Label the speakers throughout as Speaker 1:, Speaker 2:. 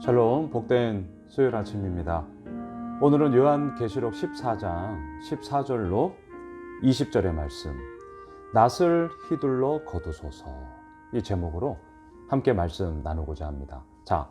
Speaker 1: 샬롬, 복된 수요일 아침입니다. 오늘은 요한계시록 14장 14절로 20절의 말씀, 낫을 휘둘러 거두소서, 이 제목으로 함께 말씀 나누고자 합니다. 자,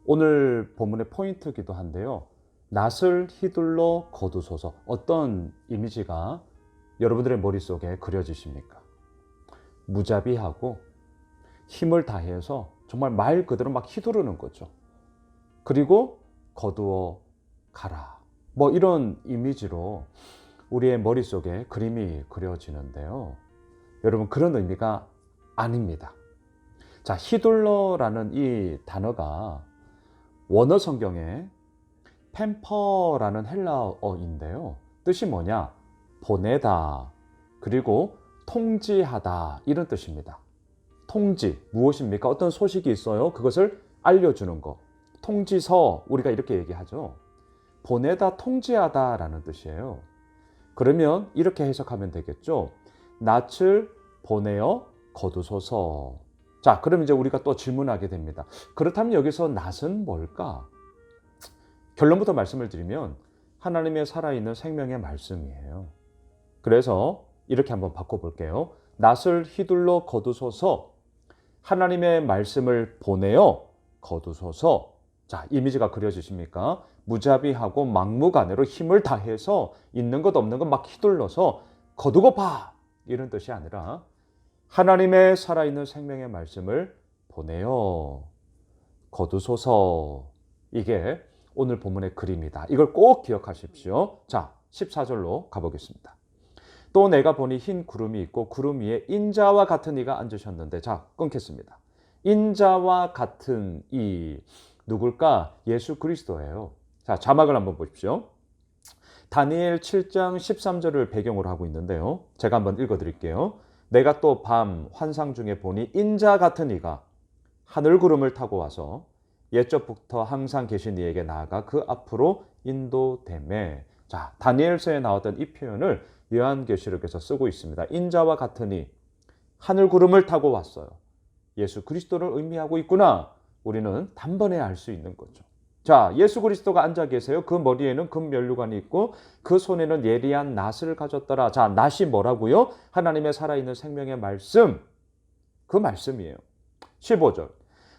Speaker 1: 오늘 본문의 포인트이기도 한데요, 낫을 휘둘러 거두소서, 어떤 이미지가 여러분들의 머릿속에 그려지십니까? 무자비하고 힘을 다해서 정말 말 그대로 막 휘두르는 거죠. 그리고 거두어 가라, 뭐 이런 이미지로 우리의 머릿속에 그림이 그려지는데요, 여러분, 그런 의미가 아닙니다. 자, 휘둘러라는 이 단어가 원어 성경에 팸퍼라는 헬라어인데요, 뜻이 뭐냐? 보내다, 그리고 통지하다, 이런 뜻입니다. 통지, 무엇입니까? 어떤 소식이 있어요, 그것을 알려주는 것. 통지서, 우리가 이렇게 얘기하죠. 보내다, 통지하다 라는 뜻이에요. 그러면 이렇게 해석하면 되겠죠. 낯을 보내어 거두소서. 자, 그럼 이제 우리가 또 질문하게 됩니다. 그렇다면 여기서 낯은 뭘까? 결론부터 말씀을 드리면 하나님의 살아있는 생명의 말씀이에요. 그래서 이렇게 한번 바꿔볼게요. 낯을 휘둘러 거두소서, 하나님의 말씀을 보내어 거두소서. 자, 이미지가 그려지십니까? 무자비하고 막무가내로 힘을 다해서 있는 것 없는 것 막 휘둘러서 거두고 봐, 이런 뜻이 아니라 하나님의 살아있는 생명의 말씀을 보내어 거두소서, 이게 오늘 본문의 그림이다. 이걸 꼭 기억하십시오. 자, 14절로 가보겠습니다. 또 내가 보니 흰 구름이 있고 구름 위에 인자와 같은 이가 앉으셨는데, 자, 끊겠습니다. 인자와 같은 이 누굴까? 예수 그리스도예요. 자, 자막을 한번 보십시오. 다니엘 7장 13절을 배경으로 하고 있는데요, 제가 한번 읽어드릴게요. 내가 또 밤 환상 중에 보니 인자 같은 이가 하늘 구름을 타고 와서 옛적부터 항상 계신 이에게 나아가 그 앞으로 인도되매. 자, 다니엘서에 나왔던 이 표현을 요한계시록에서 쓰고 있습니다. 인자와 같은 이, 하늘 구름을 타고 왔어요. 예수 그리스도를 의미하고 있구나, 우리는 단번에 알 수 있는 거죠. 자, 예수 그리스도가 앉아 계세요. 그 머리에는 금면류관이 있고 그 손에는 예리한 낫을 가졌더라. 자, 낫이 뭐라고요? 하나님의 살아있는 생명의 말씀, 그 말씀이에요. 15절.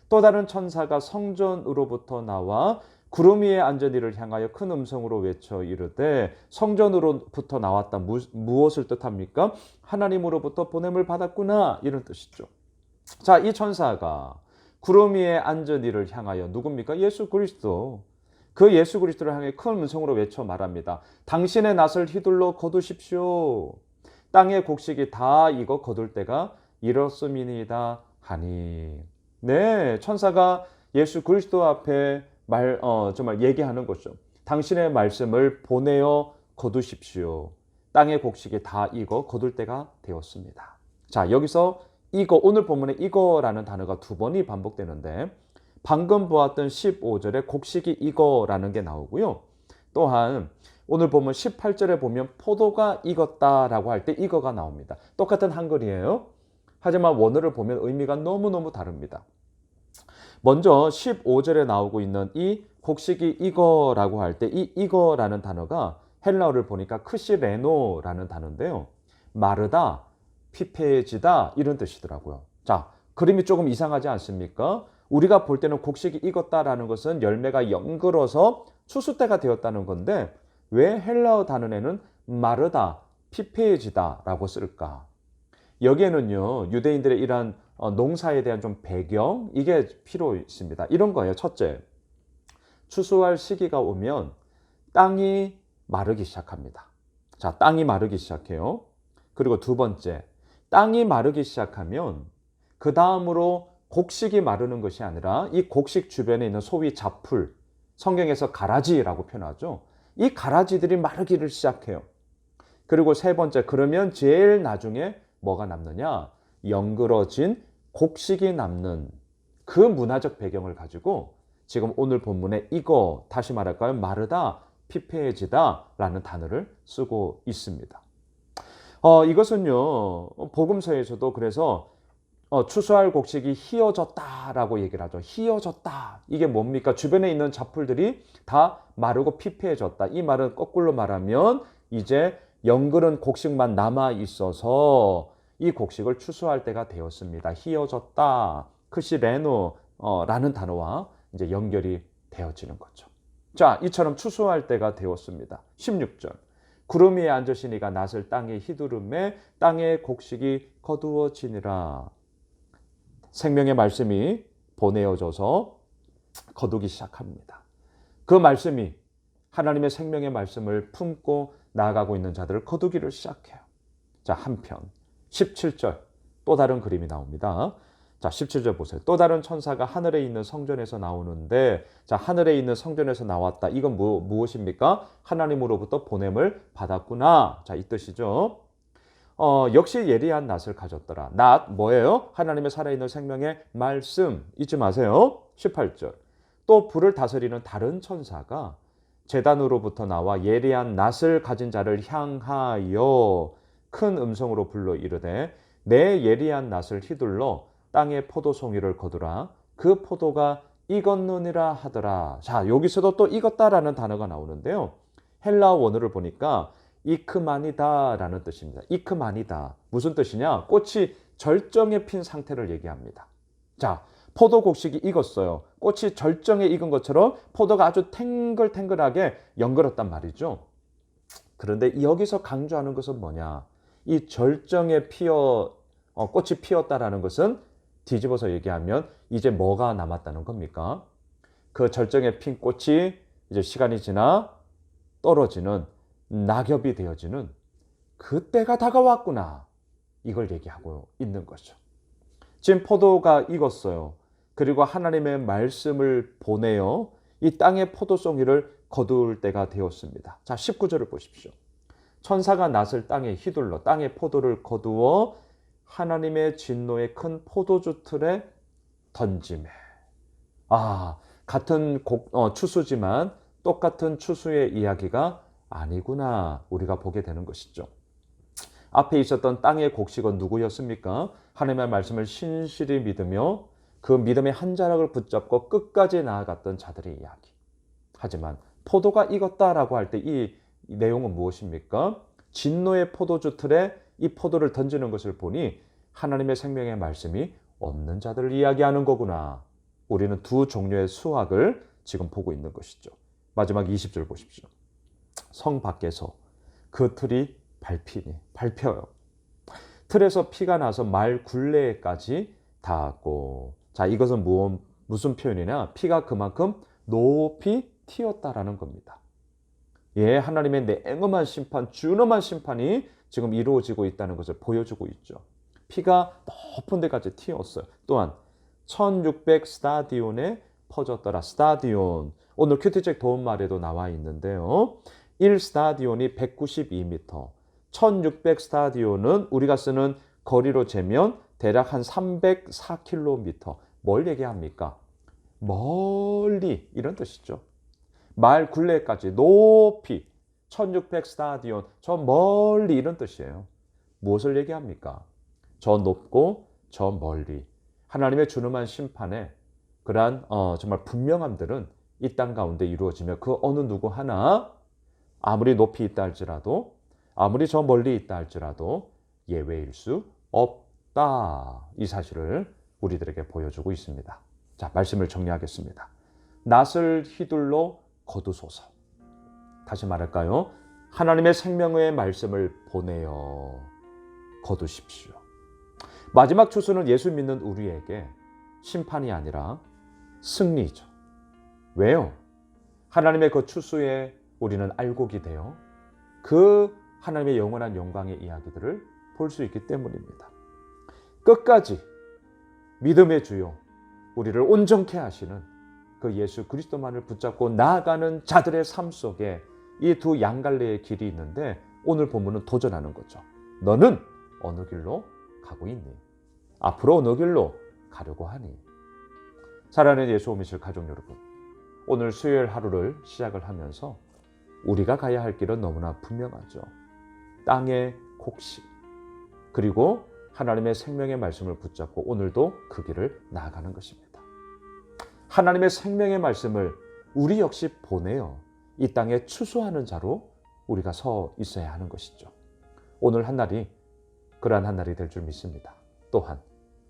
Speaker 1: 또 다른 천사가 성전으로부터 나와 구름 위에 앉은 이를 향하여 큰 음성으로 외쳐 이르되, 성전으로부터 나왔다, 무엇을 뜻합니까? 하나님으로부터 보냄을 받았구나, 이런 뜻이죠. 자, 이 천사가 구름 위에 앉은 이를 향하여 누굽니까? 예수 그리스도. 그 예수 그리스도를 향해 큰 음성으로 외쳐 말합니다. 당신의 낫을 휘둘러 거두십시오. 땅의 곡식이 다 익어 거둘 때가 이렇음이니이다 하니. 네, 천사가 예수 그리스도 앞에 정말 얘기하는 거죠. 당신의 말씀을 보내어 거두십시오. 땅의 곡식이 다 익어 거둘 때가 되었습니다. 자, 여기서 이거, 오늘 본문에 이거라는 단어가 두 번이 반복되는데, 방금 보았던 15절에 곡식이 이거라는 게 나오고요. 또한 오늘 본문 18절에 보면 포도가 익었다라고 할 때 이거가 나옵니다. 똑같은 한글이에요. 하지만 원어를 보면 의미가 너무너무 다릅니다. 먼저 15절에 나오고 있는 이 곡식이 이거라고 할 때 이 이거라는 단어가 헬라어를 보니까 크시레노라는 단어인데요, 마르다, 피폐해지다, 이런 뜻이더라고요. 자, 그림이 조금 이상하지 않습니까? 우리가 볼 때는 곡식이 익었다라는 것은 열매가 연글어서 추수 때가 되었다는 건데, 왜 헬라어 단어에는 마르다, 피폐해지다라고 쓸까? 여기에는요, 유대인들의 이러한 농사에 대한 좀 배경, 이게 필요 있습니다. 이런 거예요. 첫째, 추수할 시기가 오면 땅이 마르기 시작합니다. 자, 땅이 마르기 시작해요. 그리고 두 번째, 땅이 마르기 시작하면 그 다음으로 곡식이 마르는 것이 아니라 이 곡식 주변에 있는 소위 잡풀, 성경에서 가라지라고 표현하죠. 이 가라지들이 마르기를 시작해요. 그리고 세 번째, 그러면 제일 나중에 뭐가 남느냐? 연그러진 곡식이 남는, 그 문화적 배경을 가지고 지금 오늘 본문에 이거, 다시 말할까요? 마르다, 피폐해지다 라는 단어를 쓰고 있습니다. 이것은요, 복음서에서도 그래서 추수할 곡식이 휘어졌다라고 얘기를 하죠. 휘어졌다. 이게 뭡니까? 주변에 있는 잡풀들이 다 마르고 피폐해졌다. 이 말은 거꾸로 말하면 이제 영그른 곡식만 남아 있어서 이 곡식을 추수할 때가 되었습니다. 휘어졌다. 크시레노라는 단어와 이제 연결이 되어지는 거죠. 자, 이처럼 추수할 때가 되었습니다. 16절. 구름 위에 앉으시니가 낫을 땅에 휘두름에 땅의 곡식이 거두어지니라. 생명의 말씀이 보내어져서 거두기 시작합니다. 그 말씀이 하나님의 생명의 말씀을 품고 나아가고 있는 자들을 거두기를 시작해요. 자, 한편 17절 또 다른 그림이 나옵니다. 자, 17절 보세요. 또 다른 천사가 하늘에 있는 성전에서 나오는데, 자, 하늘에 있는 성전에서 나왔다. 이건 무엇입니까? 하나님으로부터 보냄을 받았구나. 자, 이 뜻이죠. 역시 예리한 낫을 가졌더라. 낫 뭐예요? 하나님의 살아있는 생명의 말씀. 잊지 마세요. 18절. 또 불을 다스리는 다른 천사가 제단으로부터 나와 예리한 낫을 가진 자를 향하여 큰 음성으로 불러 이르되 내 예리한 낫을 휘둘러 땅의 포도송이를 거두라. 그 포도가 익었느니라 하더라. 자, 여기서도 또 익었다라는 단어가 나오는데요. 헬라어 원어를 보니까 이크마니다라는 뜻입니다. 이크마니다. 무슨 뜻이냐? 꽃이 절정에 핀 상태를 얘기합니다. 자, 포도 곡식이 익었어요. 꽃이 절정에 익은 것처럼 포도가 아주 탱글탱글하게 연결었단 말이죠. 그런데 여기서 강조하는 것은 뭐냐? 이 절정에 꽃이 피었다라는 것은 뒤집어서 얘기하면 이제 뭐가 남았다는 겁니까? 그 절정에 핀 꽃이 이제 시간이 지나 떨어지는 낙엽이 되어지는 그때가 다가왔구나. 이걸 얘기하고 있는 거죠. 지금 포도가 익었어요. 그리고 하나님의 말씀을 보내어 이 땅의 포도송이를 거둘 때가 되었습니다. 자, 19절을 보십시오. 천사가 낫을 땅에 휘둘러 땅의 포도를 거두어 하나님의 진노의 큰 포도주 틀에 던지매. 같은 추수지만 똑같은 추수의 이야기가 아니구나. 우리가 보게 되는 것이죠. 앞에 있었던 땅의 곡식은 누구였습니까? 하나님의 말씀을 신실히 믿으며 그 믿음의 한 자락을 붙잡고 끝까지 나아갔던 자들의 이야기. 하지만 포도가 익었다라고 할 때 이 내용은 무엇입니까? 진노의 포도주 틀에 이 포도를 던지는 것을 보니 하나님의 생명의 말씀이 없는 자들을 이야기하는 거구나. 우리는 두 종류의 수확을 지금 보고 있는 것이죠. 마지막 20절 보십시오. 성 밖에서 그 틀이 밟혀요. 틀에서 피가 나서 말 굴레까지 닿았고, 자, 이것은 무슨 표현이냐? 피가 그만큼 높이 튀었다라는 겁니다. 예, 하나님의 냉엄한 심판, 준엄한 심판이 지금 이루어지고 있다는 것을 보여주고 있죠. 피가 높은 데까지 튀었어요. 또한 1600 스타디온에 퍼졌더라. 스타디온. 오늘 큐티책 도움말에도 나와 있는데요. 1 스타디온이 192m. 1600 스타디온은 우리가 쓰는 거리로 재면 대략 한 304km. 뭘 얘기합니까? 멀리 이런 뜻이죠. 말 굴레까지 높이 1600 스타디온 저 멀리 이런 뜻이에요. 무엇을 얘기합니까? 저 높고 저 멀리 하나님의 준엄한 심판에 그러한 정말 분명함들은 이 땅 가운데 이루어지며 그 어느 누구 하나 아무리 높이 있다 할지라도 아무리 저 멀리 있다 할지라도 예외일 수 없다. 이 사실을 우리들에게 보여주고 있습니다. 자, 말씀을 정리하겠습니다. 낫을 휘둘러 거두소서. 다시 말할까요? 하나님의 생명의 말씀을 보내어 거두십시오. 마지막 추수는 예수 믿는 우리에게 심판이 아니라 승리죠. 왜요? 하나님의 그 추수에 우리는 알곡이 되어 그 하나님의 영원한 영광의 이야기들을 볼 수 있기 때문입니다. 끝까지 믿음의 주요 우리를 온전케 하시는 그 예수 그리스도만을 붙잡고 나아가는 자들의 삶 속에 이 두 양갈래의 길이 있는데 오늘 본문은 도전하는 거죠. 너는 어느 길로 가고 있니? 앞으로 어느 길로 가려고 하니? 사랑하는 예수 오미실 가족 여러분, 오늘 수요일 하루를 시작을 하면서 우리가 가야 할 길은 너무나 분명하죠. 땅의 곡식, 그리고 하나님의 생명의 말씀을 붙잡고 오늘도 그 길을 나아가는 것입니다. 하나님의 생명의 말씀을 우리 역시 보내어 이 땅에 추수하는 자로 우리가 서 있어야 하는 것이죠. 오늘 한 날이 그러한 한 날이 될 줄 믿습니다. 또한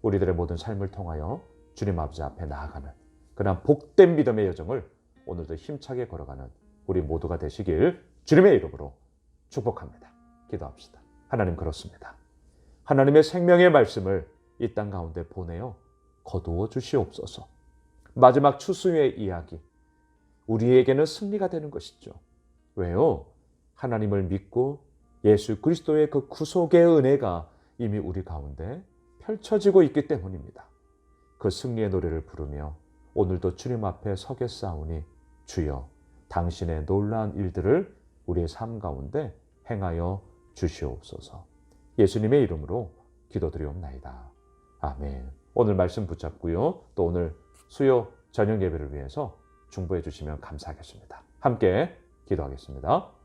Speaker 1: 우리들의 모든 삶을 통하여 주님 아버지 앞에 나아가는 그러한 복된 믿음의 여정을 오늘도 힘차게 걸어가는 우리 모두가 되시길 주님의 이름으로 축복합니다. 기도합시다. 하나님, 그렇습니다. 하나님의 생명의 말씀을 이 땅 가운데 보내어 거두어 주시옵소서. 마지막 추수의 이야기, 우리에게는 승리가 되는 것이죠. 왜요? 하나님을 믿고 예수 그리스도의 그 구속의 은혜가 이미 우리 가운데 펼쳐지고 있기 때문입니다. 그 승리의 노래를 부르며 오늘도 주님 앞에 서겠사오니 주여 당신의 놀라운 일들을 우리의 삶 가운데 행하여 주시옵소서. 예수님의 이름으로 기도드리옵나이다. 아멘. 오늘 말씀 붙잡고요. 또 오늘 수요 저녁 예배를 위해서 중보해 주시면 감사하겠습니다. 함께 기도하겠습니다.